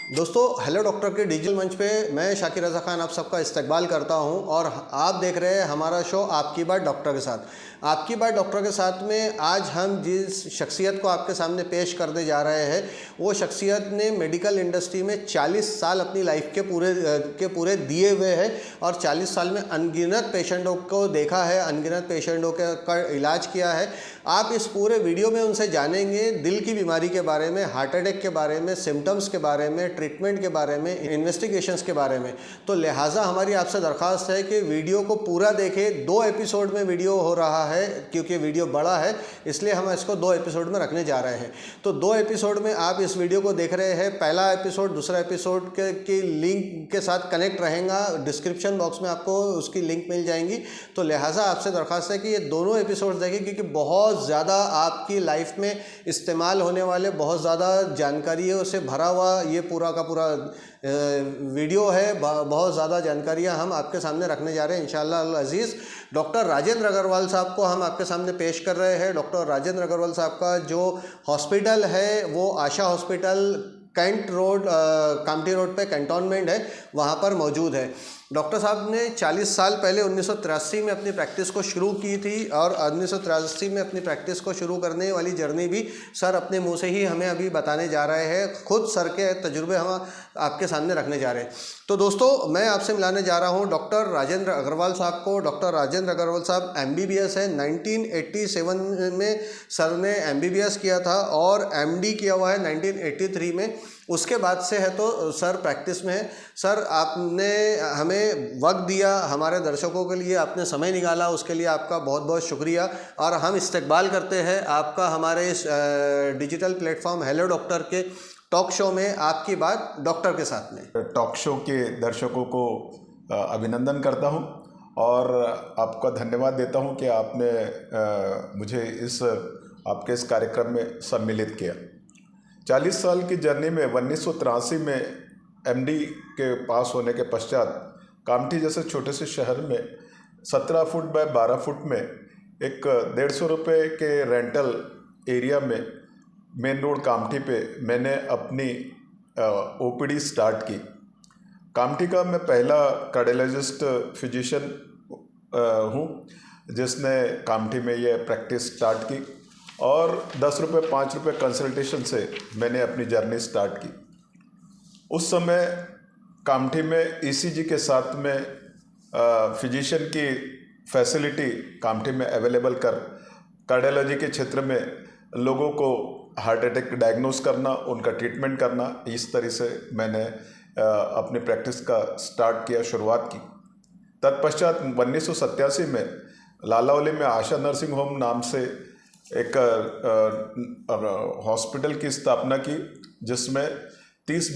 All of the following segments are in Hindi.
दोस्तों, हेलो डॉक्टर के डिजिटल मंच पे मैं शाकिर रज़ा खान आप सबका इस्तकबाल करता हूं और आप देख रहे हैं हमारा शो आपकी बात डॉक्टर के साथ। आपकी बात डॉक्टर के साथ में आज हम जिस शख्सियत को आपके सामने पेश करने जा रहे हैं वो शख्सियत ने मेडिकल इंडस्ट्री में 40 साल अपनी लाइफ के पूरे दिए हुए हैं और 40 साल में अनगिनत पेशेंटों को देखा है, अनगिनत पेशेंटों का इलाज किया है। आप इस पूरे वीडियो में उनसे जानेंगे दिल की बीमारी के बारे में, हार्ट अटैक के बारे में, सिम्टम्स के बारे में, ट्रीटमेंट के बारे में, इन्वेस्टिगेशंस के बारे में। तो लिहाजा हमारी आपसे दरख्वास्त है कि वीडियो को पूरा देखें। 2 एपिसोड में वीडियो हो रहा है क्योंकि वीडियो बड़ा है, इसलिए हम इसको 2 एपिसोड में रखने जा रहे हैं। तो 2 एपिसोड में आप इस वीडियो को देख रहे हैं। पहला एपिसोड दूसरा एपिसोड की लिंक के साथ कनेक्ट रहेगा, डिस्क्रिप्शन बॉक्स में आपको उसकी लिंक मिल जाएंगी। तो लिहाजा आपसे दरख्वास्त है कि ये दोनों एपिसोड देखें क्योंकि बहुत ज़्यादा आपकी लाइफ में इस्तेमाल होने वाले, बहुत ज़्यादा जानकारियों से भरा हुआ ये पूरा का पूरा वीडियो है। बहुत ज़्यादा जानकारियाँ हम आपके सामने रखने जा रहे हैं इंशाअल्लाह अल अज़ीज़। डॉक्टर राजेंद्र अग्रवाल साहब को हम आपके सामने पेश कर रहे हैं। डॉक्टर राजेंद्र अग्रवाल साहब का जो हॉस्पिटल है वो Asha hospital cantt road, Kamthi road पे कैंटोनमेंट है, वहाँ पर मौजूद है। डॉक्टर साहब ने 40 साल पहले 1983 में अपनी प्रैक्टिस को शुरू की थी और 1983 में अपनी प्रैक्टिस को शुरू करने वाली जर्नी भी सर अपने मुंह से ही हमें अभी बताने जा रहे हैं। खुद सर के तजुर्बे हम आपके सामने रखने जा रहे हैं। तो दोस्तों, मैं आपसे मिलाने जा रहा हूं डॉक्टर राजेंद्र अग्रवाल साहब को। डॉक्टर राजेंद्र अग्रवाल साहब MBBS है। 1987 में सर ने MBBS किया था और MD किया हुआ है 1983 में। उसके बाद से है तो सर प्रैक्टिस में है। सर, आपने हमें वक्त दिया, हमारे दर्शकों के लिए आपने समय निकाला, उसके लिए आपका बहुत बहुत शुक्रिया। और हम इस्तकबाल करते हैं आपका हमारे इस डिजिटल प्लेटफॉर्म हेलो डॉक्टर के टॉक शो में आपकी बात डॉक्टर के साथ में। टॉक शो के दर्शकों को अभिनंदन करता हूं और आपका धन्यवाद देता हूं कि आपने मुझे आपके इस कार्यक्रम में सम्मिलित किया। 40 साल की जर्नी में 1983 में MD के पास होने के पश्चात कामठी जैसे छोटे से शहर में 17 फुट बाय 12 फुट में एक 150 रुपये के रेंटल एरिया में मेन रोड कामठी पे मैंने अपनी OPD स्टार्ट की। कामठी का मैं पहला कार्डियोलॉजिस्ट फिजिशियन हूँ जिसने कामठी में ये प्रैक्टिस स्टार्ट की और 10 रुपये 5 रुपये कंसल्टेशन से मैंने अपनी जर्नी स्टार्ट की। उस समय कामठी में ECG के साथ में फिजिशियन की फैसिलिटी कामठी में अवेलेबल कर कार्डियोलॉजी के क्षेत्र में लोगों को हार्ट अटैक डायग्नोस करना, उनका ट्रीटमेंट करना, इस तरह से मैंने अपनी प्रैक्टिस का स्टार्ट किया, शुरुआत की। तत्पश्चात 1987 में लालावली में आशा नर्सिंग होम नाम से एक हॉस्पिटल की स्थापना की जिसमें 30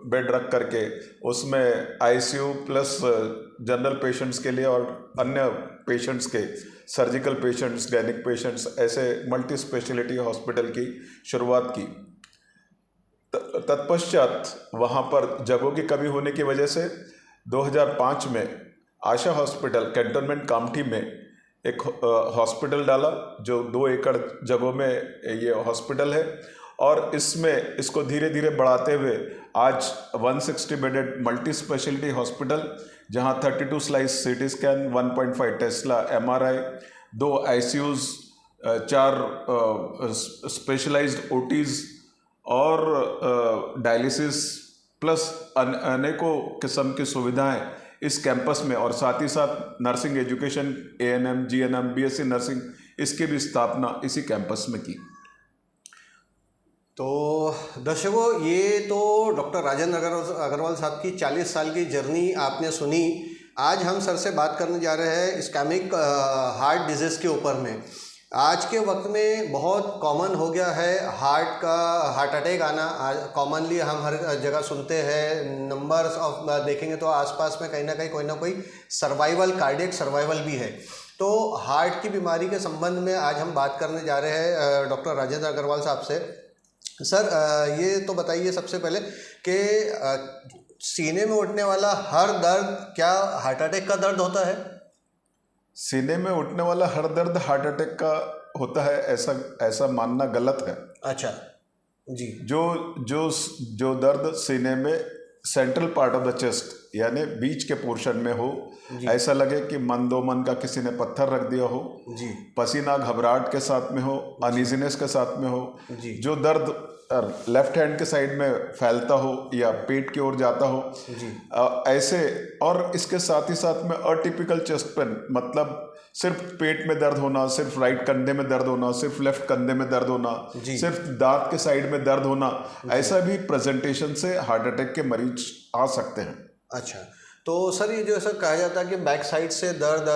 बेड रख करके उसमें ICU प्लस जनरल पेशेंट्स के लिए और अन्य पेशेंट्स के, सर्जिकल पेशेंट्स, गायनिक पेशेंट्स, ऐसे मल्टी स्पेशलिटी हॉस्पिटल की शुरुआत की। तत्पश्चात वहाँ पर जगहों की कमी होने की वजह से 2005 में आशा हॉस्पिटल कैंटोनमेंट कामठी में एक हॉस्पिटल डाला जो 2 एकड़ जगहों में ये हॉस्पिटल है और इसको धीरे धीरे बढ़ाते हुए आज 160 बेडेड मल्टी स्पेशलिटी हॉस्पिटल जहां 32 slice CT scan, 1.5 tesla MRI, 2 ICUs, 4 specialised OTs और डायलिसिस प्लस अनेकों किस्म की सुविधाएं इस कैंपस में और साथ ही साथ nursing education, ANM, GNM, BSc nursing, इसकी भी स्थापना इसी कैंपस में की। तो दर्शकों, ये तो डॉक्टर राजेंद्र अग्रवाल साहब की 40 साल की जर्नी आपने सुनी। आज हम सर से बात करने जा रहे हैं इस्केमिक हार्ट डिजीज़ के ऊपर में। आज के वक्त में बहुत कॉमन हो गया है हार्ट अटैक आना। कॉमनली हम हर जगह सुनते हैं, नंबर्स ऑफ देखेंगे तो आसपास में कहीं ना कोई कार्डियक सर्वाइवल भी है। तो हार्ट की बीमारी के संबंध में आज हम बात करने जा रहे हैं डॉक्टर राजेंद्र अग्रवाल साहब से। सर, ये तो बताइए सबसे पहले कि सीने में उठने वाला हर दर्द क्या हार्ट अटैक का दर्द होता है? सीने में उठने वाला हर दर्द हार्ट अटैक का होता है, ऐसा मानना गलत है। अच्छा। जी जो जो जो दर्द सीने में central part of the chest यानी बीच के पोर्शन में हो, जी ऐसा लगे कि मन दो मन का किसी ने पत्थर रख दिया हो, जी पसीना घबराहट के साथ में हो, अनइजीनेस के साथ में हो, जी जो दर्द लेफ्ट हैंड के साइड में फैलता हो या पेट की ओर जाता हो, जी ऐसे। और इसके साथ ही साथ में अटिपिकल चेस्ट पेन, मतलब सिर्फ पेट में दर्द होना, सिर्फ राइट कंधे में दर्द होना, सिर्फ लेफ्ट कंधे में दर्द होना, जी सिर्फ दांत के साइड में दर्द होना, ऐसा भी प्रेजेंटेशन से हार्ट अटैक के मरीज आ सकते हैं। अच्छा, तो सर ये जो ऐसा कहा जाता है कि बैक साइड से दर्द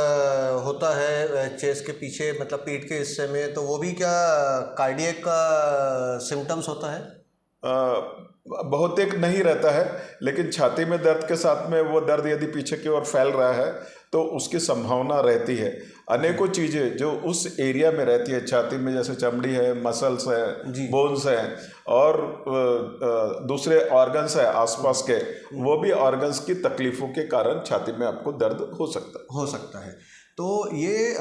होता है चेस्ट के पीछे, मतलब पीठ के हिस्से में, तो वो भी क्या कार्डियक का सिम्टम्स होता है? बहुत एक नहीं रहता है, लेकिन छाती में दर्द के साथ में वो दर्द यदि पीछे की ओर फैल रहा है तो उसकी संभावना रहती है। अनेकों चीज़ें जो उस एरिया में रहती है छाती में, जैसे चमड़ी है, मसल्स जी। है, बोन्स हैं और दूसरे ऑर्गन्स है आसपास के, वो भी ऑर्गन्स की तकलीफ़ों के कारण छाती में आपको दर्द हो सकता है। तो ये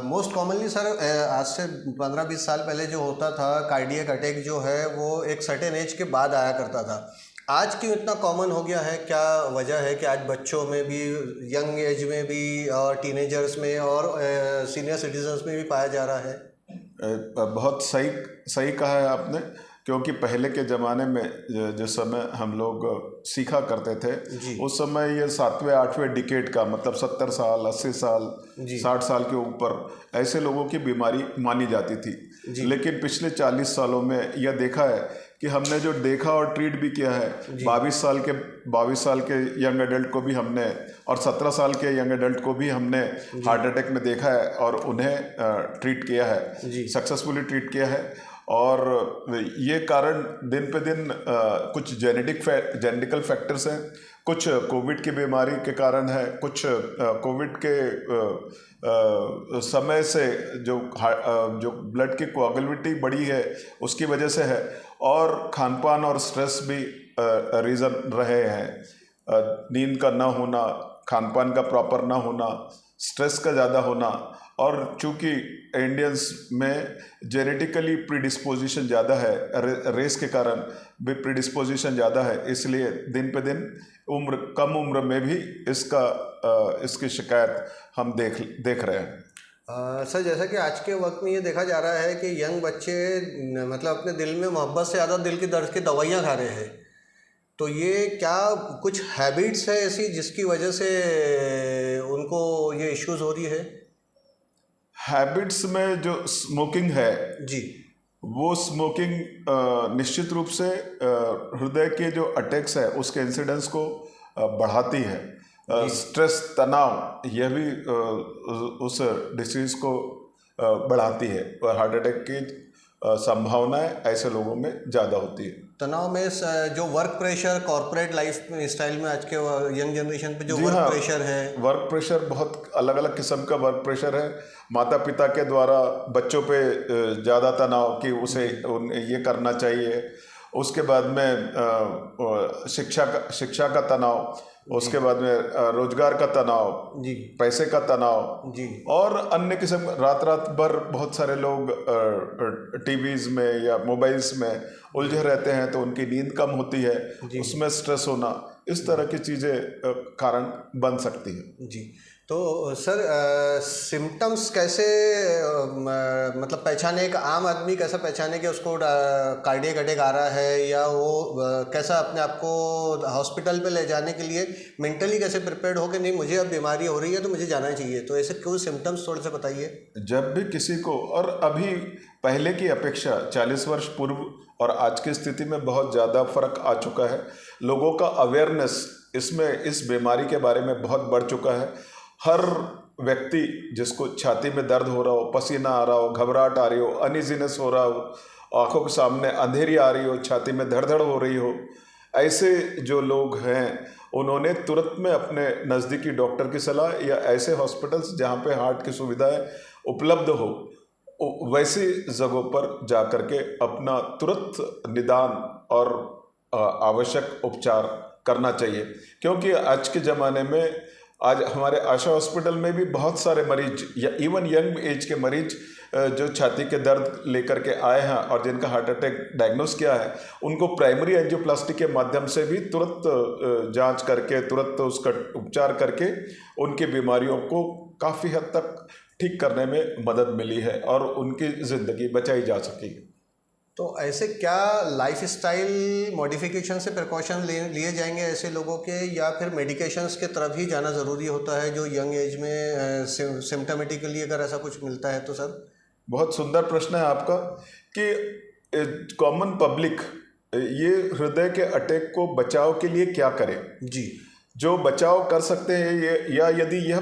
मोस्ट कॉमनली सर आज से 15-20 साल पहले जो होता था कार्डियक अटैक जो है वो एक सर्टेन एज के बाद आया करता था। आज क्यों इतना कॉमन हो गया है? क्या वजह है कि आज बच्चों में भी, यंग एज में भी, और टीनेजर्स में और सीनियर सिटीजन्स में भी पाया जा रहा है? बहुत सही सही कहा है आपने, क्योंकि पहले के ज़माने में जिस समय हम लोग सीखा करते थे, उस समय ये 7वें 8वें डिकेड का, मतलब 70 साल 80 साल 60 साल के ऊपर ऐसे लोगों की बीमारी मानी जाती थी। लेकिन पिछले 40 सालों में यह देखा है कि हमने जो देखा और ट्रीट भी किया है, 22 साल के यंग एडल्ट को भी हमने और 17 साल के यंग एडल्ट को भी हमने हार्ट अटैक में देखा है और उन्हें ट्रीट किया है, सक्सेसफुली ट्रीट किया है। और ये कारण दिन पे दिन कुछ जेनेटिकल फैक्टर्स हैं, कुछ कोविड की बीमारी के कारण है, कुछ कोविड के समय से जो ब्लड की कोआगुलेबिलिटी बढ़ी है उसकी वजह से है, और खानपान और स्ट्रेस भी रीज़न रहे हैं। नींद का ना होना, खानपान का प्रॉपर ना होना, स्ट्रेस का ज़्यादा होना, और चूँकि इंडियंस में जेनेटिकली प्रीडिस्पोजिशन ज़्यादा है, रेस के कारण भी प्रीडिस्पोजिशन ज़्यादा है, इसलिए दिन पे दिन कम उम्र में भी इसकी शिकायत हम देख रहे हैं। सर जैसा कि आज के वक्त में ये देखा जा रहा है कि यंग बच्चे मतलब अपने दिल में मोहब्बत से ज़्यादा दिल की दर्द की दवाइयाँ खा रहे हैं, तो ये क्या कुछ हैबिट्स है ऐसी जिसकी वजह से उनको ये इश्यूज हो रही है? हैबिट्स में जो स्मोकिंग है जी, वो स्मोकिंग निश्चित रूप से हृदय के जो अटैक्स है उसके इंसिडेंस को बढ़ाती है। स्ट्रेस, तनाव, यह भी उस डिसीज को बढ़ाती है और हार्ट अटैक की संभावनाएं ऐसे लोगों में ज़्यादा होती है। तनाव में जो work pressure, corporate life style में आज के यंग जनरेशन पे जो वर्क प्रेशर है, वर्क प्रेशर बहुत अलग अलग किस्म का वर्क प्रेशर है। माता पिता के द्वारा बच्चों पे ज़्यादा तनाव कि उसे ये करना चाहिए, उसके बाद में शिक्षा का तनाव, उसके बाद में रोजगार का तनाव, पैसे का तनाव, और अन्य किस्म, रात भर बहुत सारे लोग टीवीज़ में या मोबाइल्स में उलझे रहते हैं तो उनकी नींद कम होती है, उसमें स्ट्रेस होना, इस तरह की चीज़ें कारण बन सकती हैं। जी, तो सर सिम्टम्स कैसे मतलब पहचाने, एक आम आदमी कैसा पहचाने कि उसको कार्डियक अटैक आ रहा है, या वो कैसा अपने आप को हॉस्पिटल पे ले जाने के लिए मेंटली कैसे प्रिपेयर्ड हो कि नहीं मुझे अब बीमारी हो रही है तो मुझे जाना चाहिए? तो ऐसे क्यों सिम्टम्स थोड़े से बताइए। जब भी किसी को, और अभी पहले की अपेक्षा 40 वर्ष पूर्व और आज की स्थिति में बहुत ज़्यादा फर्क आ चुका है। लोगों का अवेयरनेस इस बीमारी के बारे में बहुत बढ़ चुका है। हर व्यक्ति जिसको छाती में दर्द हो रहा हो, पसीना आ रहा हो, घबराहट आ रही हो, अनइजीनेस हो रहा हो, आंखों के सामने अंधेरी आ रही हो, छाती में धड़धड़ हो रही हो, ऐसे जो लोग हैं उन्होंने तुरंत में अपने नज़दीकी डॉक्टर की सलाह या ऐसे हॉस्पिटल्स जहाँ पे हार्ट की सुविधाएं उपलब्ध हो वैसी जगहों पर जा कर के अपना तुरंत निदान और आवश्यक उपचार करना चाहिए। क्योंकि आज के ज़माने में आज हमारे आशा हॉस्पिटल में भी बहुत सारे मरीज या इवन यंग एज के मरीज जो छाती के दर्द लेकर के आए हैं और जिनका हार्ट अटैक डायग्नोस किया है, उनको प्राइमरी एंजियोप्लास्टी के माध्यम से भी तुरंत जांच करके, तुरंत उसका उपचार करके उनकी बीमारियों को काफ़ी हद तक ठीक करने में मदद मिली है और उनकी ज़िंदगी बचाई जा सकी। तो ऐसे क्या लाइफ स्टाइल मॉडिफिकेशन से प्रिकॉशन लिए जाएंगे ऐसे लोगों के, या फिर मेडिकेशंस के तरफ ही जाना ज़रूरी होता है जो यंग एज में सिम्टमेटिकली अगर ऐसा कुछ मिलता है तो सर? बहुत सुंदर प्रश्न है आपका कि कॉमन पब्लिक ये हृदय के अटैक को बचाव के लिए क्या करे। जी। जो बचाव कर सकते हैं ये, या यदि यह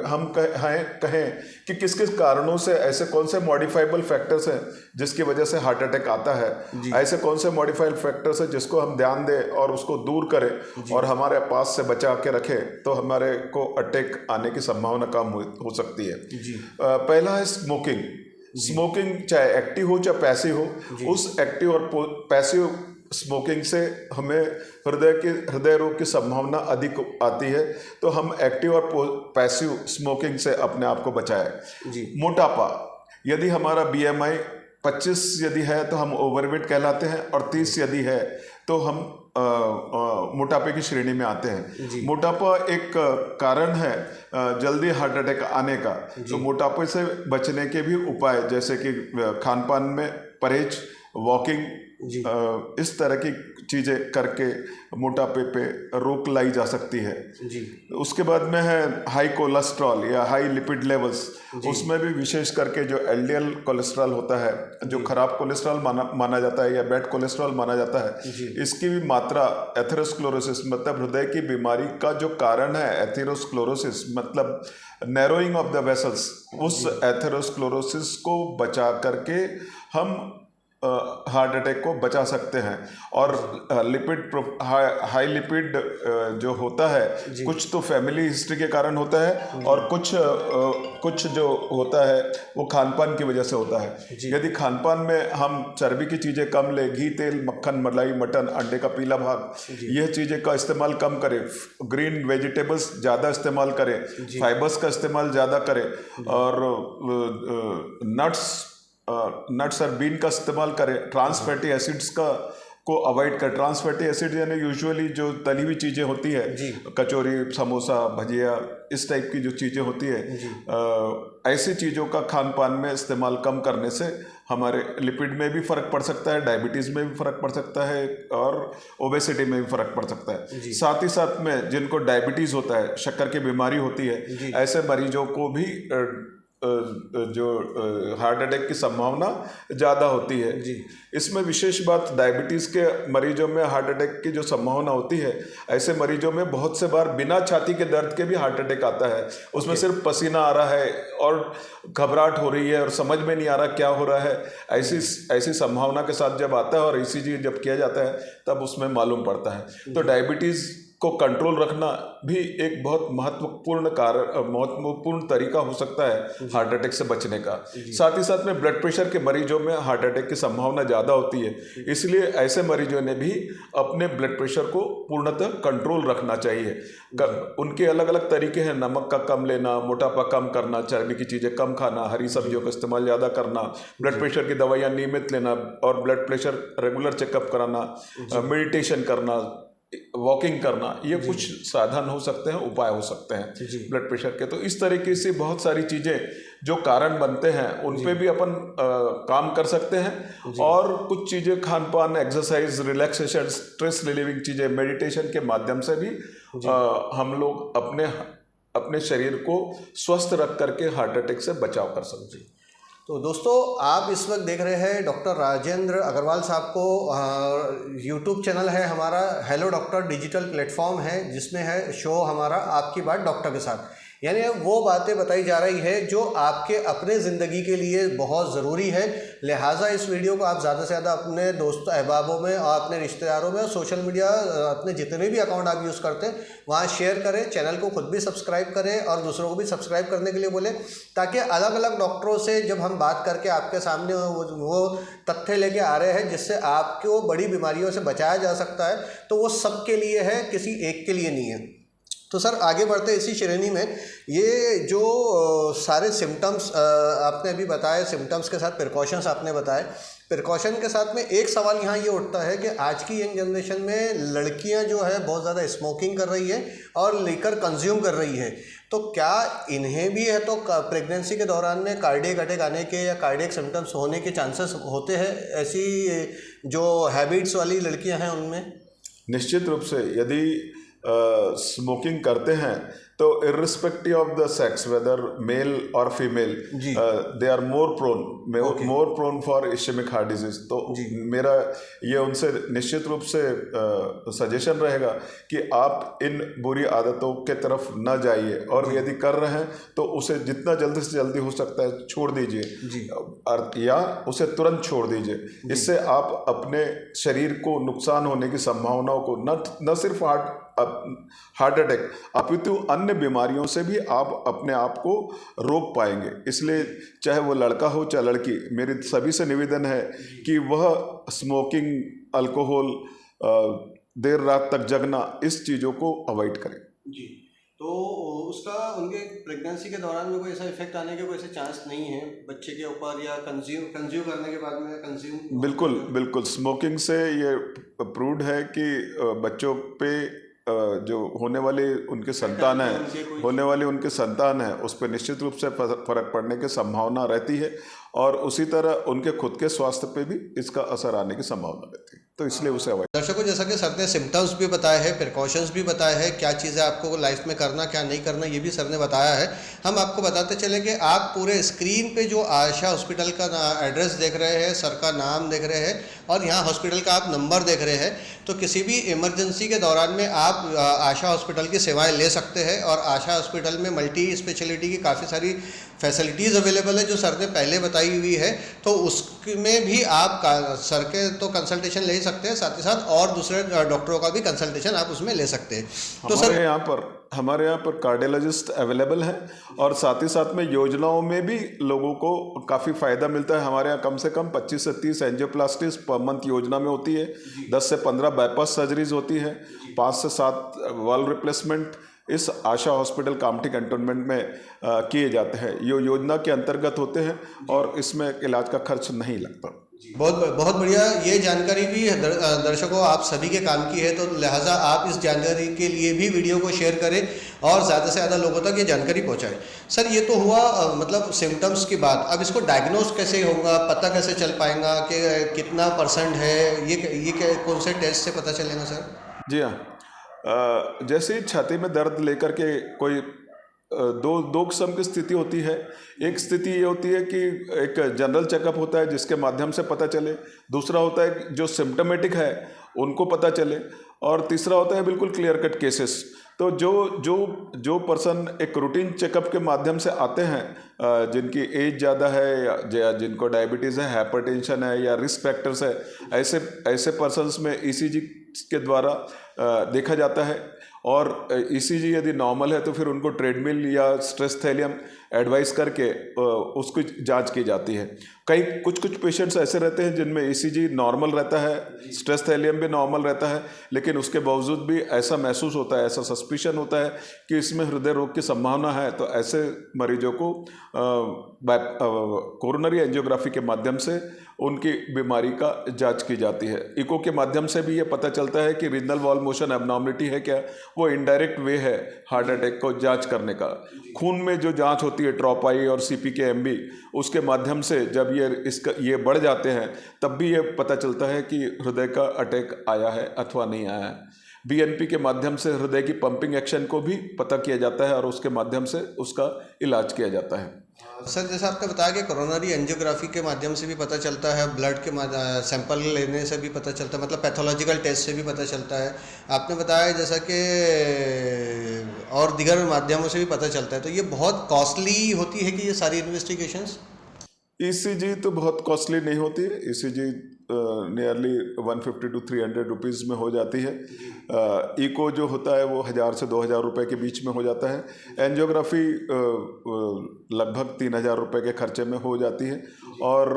हम कहें कि किस किस कारणों से, ऐसे कौन से मॉडिफाइबल फैक्टर्स हैं जिसकी वजह से हार्ट अटैक आता है, ऐसे कौन से मॉडिफाइड फैक्टर्स हैं जिसको हम ध्यान दें और उसको दूर करें और हमारे पास से बचा के रखें, तो हमारे को अटैक आने की संभावना कम हो सकती है। पहला है स्मोकिंग। स्मोकिंग चाहे एक्टिव हो चाहे पैसिव हो, उस एक्टिव और पैसिव स्मोकिंग से हमें हृदय रोग की संभावना अधिक आती है, तो हम एक्टिव और पैसिव स्मोकिंग से अपने आप को बचाएं। मोटापा, यदि हमारा BMI 25 यदि है तो हम ओवरवेट कहलाते हैं, और 30 यदि है तो हम मोटापे की श्रेणी में आते हैं। मोटापा एक कारण है जल्दी हार्ट अटैक आने का। तो मोटापे से बचने के भी उपाय, जैसे कि खान पान में परहेज, वॉकिंग, इस तरह की चीज़ें करके मोटापे पे रोक लाई जा सकती है। उसके बाद में है हाई कोलेस्ट्रॉल या हाई लिपिड लेवल्स। उसमें भी विशेष करके जो LDL कोलेस्ट्रॉल होता है, जो खराब कोलेस्ट्रॉल माना जाता है या बैड कोलेस्ट्रॉल माना जाता है, इसकी भी मात्रा एथेरोस्क्लेरोसिस मतलब हृदय की बीमारी का जो कारण है, एथेरोस्क्लेरोसिस मतलब नैरोइंग ऑफ द वेसल्स, उस एथेरोस्क्लेरोसिस को बचा करके हम हार्ट अटैक को बचा सकते हैं। और लिपिड हाई लिपिड जो होता है, कुछ तो फैमिली हिस्ट्री के कारण होता है और कुछ जो होता है वो खानपान की वजह से होता है। यदि खानपान में हम चर्बी की चीज़ें कम ले, घी, तेल, मक्खन, मलाई, मटन, अंडे का पीला भाग, यह चीज़ें का इस्तेमाल कम करें, ग्रीन वेजिटेबल्स ज़्यादा इस्तेमाल करें, फाइबर्स का इस्तेमाल ज़्यादा करें, और नट्स और बीन का इस्तेमाल करें, ट्रांस फैटी एसिड्स को अवॉइड कर। ट्रांस फैटी एसिड यानी यूजुअली जो तली हुई चीज़ें होती है, कचौरी, समोसा, भजिया, इस टाइप की जो चीज़ें होती है, ऐसी चीज़ों का खान पान में इस्तेमाल कम करने से हमारे लिपिड में भी फ़र्क पड़ सकता है, डायबिटीज़ में भी फ़र्क पड़ सकता है और ओबेसिटी में भी फ़र्क पड़ सकता है। साथ ही साथ में जिनको डायबिटीज़ होता है, शक्कर की बीमारी होती है, ऐसे मरीजों को भी जो हार्ट अटैक की संभावना ज़्यादा होती है। इसमें विशेष बात, डायबिटीज़ के मरीजों में हार्ट अटैक की जो संभावना होती है, ऐसे मरीजों में बहुत से बार बिना छाती के दर्द के भी हार्ट अटैक आता है। उसमें सिर्फ पसीना आ रहा है और घबराहट हो रही है और समझ में नहीं आ रहा क्या हो रहा है, ऐसी संभावना के साथ जब आता है और ECG जब किया जाता है तब उसमें मालूम पड़ता है। तो डायबिटीज़ को कंट्रोल रखना भी एक बहुत महत्वपूर्ण तरीका हो सकता है हार्ट अटैक से बचने का। साथ ही साथ में ब्लड प्रेशर के मरीजों में हार्ट अटैक की संभावना ज़्यादा होती है, इसलिए ऐसे मरीजों ने भी अपने ब्लड प्रेशर को पूर्णतः कंट्रोल रखना चाहिए। उनके अलग अलग तरीके हैं, नमक का कम लेना, मोटापा कम करना, चर्बी की चीज़ें कम खाना, हरी सब्जियों का इस्तेमाल ज़्यादा करना, ब्लड प्रेशर की दवाइयाँ नियमित लेना और ब्लड प्रेशर रेगुलर चेकअप कराना, मेडिटेशन करना, वॉकिंग करना, ये कुछ साधन हो सकते हैं, उपाय हो सकते हैं ब्लड प्रेशर के। तो इस तरीके से बहुत सारी चीज़ें जो कारण बनते हैं उन पे भी अपन काम कर सकते हैं, और कुछ चीज़ें खान पान, एक्सरसाइज, रिलैक्सेशन, स्ट्रेस रिलीविंग चीज़ें, मेडिटेशन के माध्यम से भी हम लोग अपने शरीर को स्वस्थ रख करके हार्ट अटैक से बचाव कर सकते हैं। तो दोस्तों, आप इस वक्त देख रहे हैं डॉक्टर राजेंद्र अग्रवाल साहब को। यूट्यूब चैनल है हमारा हेलो डॉक्टर डिजिटल प्लेटफॉर्म है, जिसमें है शो हमारा आपकी बात डॉक्टर के साथ। यानी वो बातें बताई जा रही है जो आपके अपने ज़िंदगी के लिए बहुत ज़रूरी है। लिहाजा इस वीडियो को आप ज़्यादा से ज़्यादा अपने दोस्त अहबाबों में और अपने रिश्तेदारों में और सोशल मीडिया, अपने जितने भी अकाउंट आप यूज़ करते हैं वहाँ शेयर करें। चैनल को खुद भी सब्सक्राइब करें और दूसरों को भी सब्सक्राइब करने के लिए बोलें, ताकि अलग अलग डॉक्टरों से जब हम बात करके आपके सामने वो तथ्य लेके आ रहे हैं जिससे आपको बड़ी बीमारियों से बचाया जा सकता है, तो वो सबके लिए है, किसी एक के लिए नहीं है। तो सर आगे बढ़ते इसी श्रेणी में, ये जो सारे सिम्टम्स आपने अभी बताए, सिम्टम्स के साथ प्रिकॉशंस आपने बताए, प्रिकॉशन के साथ में एक सवाल यहाँ ये उठता है कि आज की यंग जनरेशन में लड़कियाँ जो है बहुत ज़्यादा स्मोकिंग कर रही है और लिकर कंज्यूम कर रही है, तो क्या इन्हें भी है तो प्रेगनेंसी के दौरान में कार्डियक अटैक आने के या कार्डियक सिम्टम्स होने के चांसेस होते हैं ऐसी जो हैबिट्स वाली लड़कियाँ हैं उनमें? निश्चित रूप से यदि स्मोकिंग करते हैं तो irrespective of the sex, whether male और female, they are more prone for ischaemic heart disease. तो मेरा ये उनसे निश्चित रूप से सजेशन रहेगा कि आप इन बुरी आदतों के तरफ न जाइए, और यदि कर रहे हैं तो उसे जितना जल्दी से जल्दी हो सकता है छोड़ दीजिए, या उसे तुरंत छोड़ दीजिए। इससे आप अपने शरीर को नुकसान होने की संभावनाओं को न सिर्फ हार्ट अटैक अपितु अन्य बीमारियों से भी आप अपने आप को रोक पाएंगे। इसलिए चाहे वो लड़का हो चाहे लड़की, मेरी सभी से निवेदन है कि वह स्मोकिंग, अल्कोहल, देर रात तक जगना, इस चीज़ों को अवॉइड करें। जी, तो उसका उनके प्रेगनेंसी के दौरान में कोई ऐसा इफेक्ट आने के कोई ऐसे चांस नहीं है बच्चे के ऊपर, या कंज्यूम करने के बाद में कंज्यूम? बिल्कुल स्मोकिंग से ये प्रूव्ड है कि बच्चों पे जो होने वाली उनके संतान है उस पर निश्चित रूप से फर्क पड़ने की संभावना रहती है, और उसी तरह उनके खुद के स्वास्थ्य पे भी इसका असर आने की संभावना रहती है, तो इसलिए उसे अवॉइड। दर्शकों, जैसा कि सर ने सिम्टम्स भी बताए हैं, प्रिकॉशंस भी बताए हैं, क्या चीज़ें आपको लाइफ में करना क्या नहीं करना ये भी सर ने बताया है। हम आपको बताते चले कि आप पूरे स्क्रीन पे जो आशा हॉस्पिटल का एड्रेस देख रहे हैं, सर का नाम देख रहे हैं, और यहाँ हॉस्पिटल का आप नंबर देख रहे हैं, तो किसी भी इमरजेंसी के दौरान में आप आशा हॉस्पिटल की सेवाएं ले सकते हैं। और आशा हॉस्पिटल में मल्टी स्पेशलिटी की काफ़ी सारी फैसिलिटीज़ अवेलेबल है जो सर ने पहले बताई हुई है, तो उसमें भी आप सर के तो कंसल्टेशन ले ही सकते हैं, साथ ही साथ और दूसरे डॉक्टरों का भी कंसल्टेशन आप उसमें ले सकते हैं। तो सर हमारे यहाँ पर कार्डियोलॉजिस्ट अवेलेबल हैं, और साथ ही साथ में योजनाओं में भी लोगों को काफ़ी फ़ायदा मिलता है। हमारे यहाँ कम से कम 25 से 30 एंजियोप्लास्टीज पर मंथ योजना में होती है, 10 से 15 बाईपास सर्जरीज होती है, 5 से 7 वाल्व रिप्लेसमेंट इस आशा हॉस्पिटल कामठी कैंटोनमेंट में किए जाते हैं। ये योजना के अंतर्गत होते हैं और इसमें इलाज का खर्च नहीं लगता। बहुत बढ़िया, ये जानकारी भी दर्शकों आप सभी के काम की है, तो लिहाजा आप इस जानकारी के लिए भी वीडियो को शेयर करें और ज़्यादा से ज़्यादा लोगों तक ये जानकारी पहुंचाएं। सर, ये तो हुआ मतलब सिम्टम्स की बात। अब इसको डायग्नोस कैसे होगा, पता कैसे चल पाएगा कि कितना % है, ये कौन से टेस्ट से पता चलेगा सर? जी हाँ, जैसे ही छाती में दर्द लेकर के कोई दो किस्म की स्थिति होती है। एक स्थिति ये होती है कि एक जनरल चेकअप होता है जिसके माध्यम से पता चले, दूसरा होता है जो सिम्टोमेटिक है उनको पता चले, और तीसरा होता है बिल्कुल क्लियर कट केसेस। तो जो पर्सन एक रूटीन चेकअप के माध्यम से आते हैं, जिनकी एज ज़्यादा है या जिनको डायबिटीज़ है, हाइपरटेंशन है या रिस्क फैक्टर्स है, ऐसे पर्सन्स में ईसीजी के द्वारा देखा जाता है। और ईसीजी यदि नॉर्मल है तो फिर उनको ट्रेडमिल या स्ट्रेस थैलियम एडवाइस करके उसकी जांच की जाती है। कुछ पेशेंट्स ऐसे रहते हैं जिनमें ईसीजी नॉर्मल रहता है, स्ट्रेस थैलियम भी नॉर्मल रहता है, लेकिन उसके बावजूद भी ऐसा महसूस होता है, ऐसा सस्पिशन होता है कि इसमें हृदय रोग की संभावना है। तो ऐसे मरीजों को कोरोनरी एंजियोग्राफी के माध्यम से उनकी बीमारी का जांच की जाती है। इको के माध्यम से भी ये पता चलता है कि रीनल वॉल मोशन एबनॉर्मलिटी है क्या, वो इनडायरेक्ट वे है हार्ट अटैक को जांच करने का। खून में जो जांच होती है ट्रोपाई और CPK-MB, उसके माध्यम से जब ये बढ़ जाते हैं तब भी ये पता चलता है कि हृदय का अटैक आया है अथवा नहीं आया है। BNP के माध्यम से हृदय की पंपिंग एक्शन को भी पता किया जाता है और उसके माध्यम से उसका इलाज किया जाता है। सर, जैसा आपने बताया कि कोरोनरी एंजियोग्राफी के माध्यम से भी पता चलता है, ब्लड के सैंपल लेने से भी पता चलता है, मतलब पैथोलॉजिकल टेस्ट से भी पता चलता है। आपने बताया जैसा कि और दीगर माध्यमों से भी पता चलता है। तो ये बहुत कॉस्टली होती है कि ये सारी इन्वेस्टिगेशंस? ECG तो बहुत कॉस्टली नहीं होती है। ECG नियरली 150 to 300 रुपीज़ में हो जाती है। इको जो होता है वो 1000 से 2000 रुपये के बीच में हो जाता है। एंजियोग्राफी लगभग 3000 रुपये के खर्चे में हो जाती है। और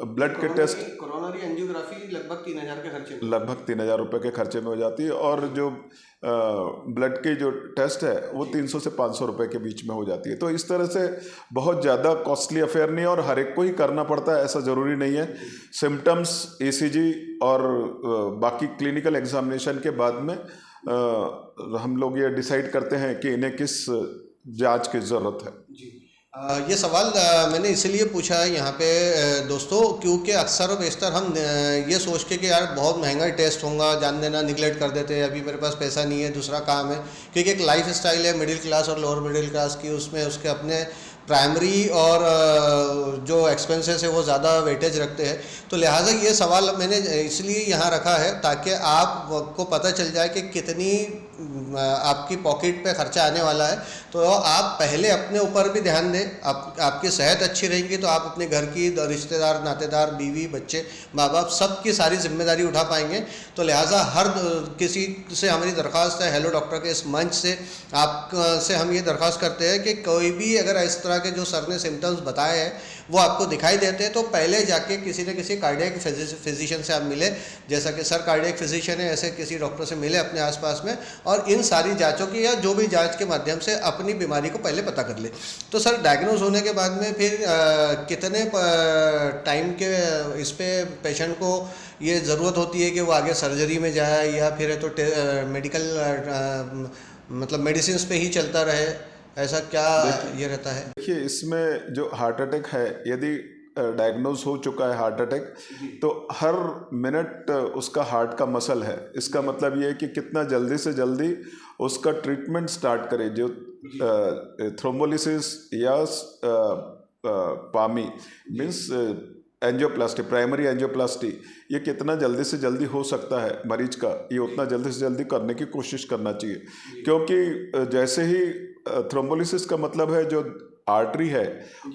ब्लड के टेस्ट, कोरोनरी एंजियोग्राफी लगभग 3000 के खर्चे में, लगभग 3000 रुपये के खर्चे में हो जाती है। और जो ब्लड के जो टेस्ट है वो 300 से 500 रुपये के बीच में हो जाती है। तो इस तरह से बहुत ज़्यादा कॉस्टली अफेयर नहीं है और हर एक को ही करना पड़ता है, ऐसा ज़रूरी नहीं है। सिम्टम्स, ECG और बाकी क्लिनिकल एग्जामिनेशन के बाद में हम लोग ये डिसाइड करते हैं कि इन्हें किस जांच की ज़रूरत है। जी, ये सवाल मैंने इसलिए पूछा है यहाँ पे दोस्तों, क्योंकि अक्सर बेशतर हम ये सोच के कि यार बहुत महंगा टेस्ट होगा, जान देना निगलेक्ट कर देते हैं, अभी मेरे पास पैसा नहीं है, दूसरा काम है। क्योंकि एक लाइफ स्टाइल है मिडिल क्लास और लोअर मिडिल क्लास की, उसमें उसके अपने प्राइमरी और जो एक्सपेंसेस है वो ज़्यादा वेटेज रखते हैं। तो लिहाजा ये सवाल मैंने इसलिए यहाँ रखा है ताकि आपको पता चल जाए कि कितनी आपकी पॉकेट पे खर्चा आने वाला है। तो आप पहले अपने ऊपर भी ध्यान दें। आपकी सेहत अच्छी रहेगी तो आप अपने घर की रिश्तेदार, नातेदार, बीवी, बच्चे, माँ बाप सबकी सारी जिम्मेदारी उठा पाएंगे। तो लिहाजा हर किसी से हमारी दरख्वास्त है, हेलो डॉक्टर के इस मंच से आप से हम ये दरख्वास्त करते हैं कि कोई भी अगर इस तरह के जो सर ने सिम्टम्स बताए हैं वो आपको दिखाई देते हैं तो पहले जाके किसी न किसी कार्डियक फिजिशियन से आप मिले, जैसा कि सर कार्डियक फिजिशियन है, ऐसे किसी डॉक्टर से मिले अपने आसपास में, और इन सारी जांचों की या जो भी जांच के माध्यम से अपनी बीमारी को पहले पता कर ले। तो सर डायग्नोज होने के बाद में फिर कितने टाइम के इस पे पेशेंट को ये ज़रूरत होती है कि वो आगे सर्जरी में जाए या फिर तो मेडिकल मतलब मेडिसिन पे ही चलता रहे, ऐसा क्या ये रहता है? देखिए, इसमें जो हार्ट अटैक है, यदि डायग्नोज हो चुका है हार्ट अटैक, तो हर मिनट उसका हार्ट का मसल है। इसका मतलब ये है कि कितना जल्दी से जल्दी उसका ट्रीटमेंट स्टार्ट करे। जो थ्रोम्बोलिसिस या पामी मीन्स एंजियोप्लास्टी, प्राइमरी एंजियोप्लास्टी, ये कितना जल्दी से जल्दी हो सकता है मरीज का, ये उतना जल्दी से जल्दी करने की कोशिश करना चाहिए। क्योंकि जैसे ही थ्रोम्बोलिसिस का मतलब है जो आर्टरी है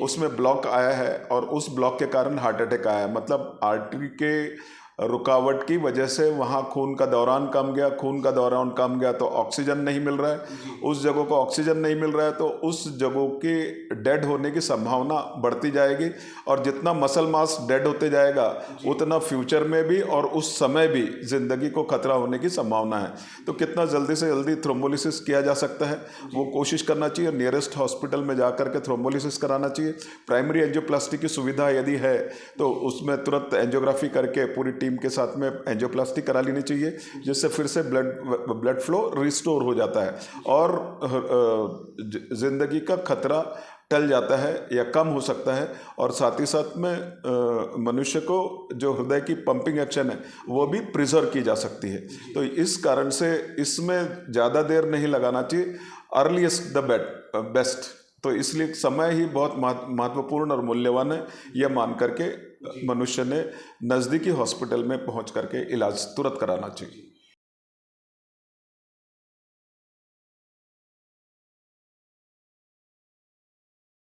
उसमें ब्लॉक आया है और उस ब्लॉक के कारण हार्ट अटैक आया है, मतलब आर्टरी के रुकावट की वजह से वहाँ खून का दौरान कम गया, खून का दौरान कम गया तो ऑक्सीजन नहीं मिल रहा है, उस जगह को ऑक्सीजन नहीं मिल रहा है तो उस जगह की डेड होने की संभावना बढ़ती जाएगी। और जितना मसल मास डेड होते जाएगा उतना फ्यूचर में भी और उस समय भी ज़िंदगी को खतरा होने की संभावना है। तो कितना जल्दी से जल्दी थ्रोम्बोलिसिस किया जा सकता है वो कोशिश करना चाहिए। नियरेस्ट हॉस्पिटल में जा कर के थ्रोम्बोलिसिस कराना चाहिए। प्राइमरी एंजियोप्लास्टी की सुविधा यदि है तो उसमें तुरंत एंजियोग्राफी करके पूरी टीम के साथ में एंजियोप्लास्टी करा लेनी चाहिए, जिससे फिर से ब्लड फ्लो रिस्टोर हो जाता है और जिंदगी का खतरा टल जाता है या कम हो सकता है। और साथ ही साथ में मनुष्य को जो हृदय की पंपिंग एक्शन है वो भी प्रिजर्व की जा सकती है। तो इस कारण से इसमें ज़्यादा देर नहीं लगाना चाहिए, अर्लीस्ट द बेस्ट। तो इसलिए समय ही बहुत महत्वपूर्ण और मूल्यवान है, यह मान करके मनुष्य ने नज़दीकी हॉस्पिटल में पहुंच करके इलाज तुरंत कराना चाहिए।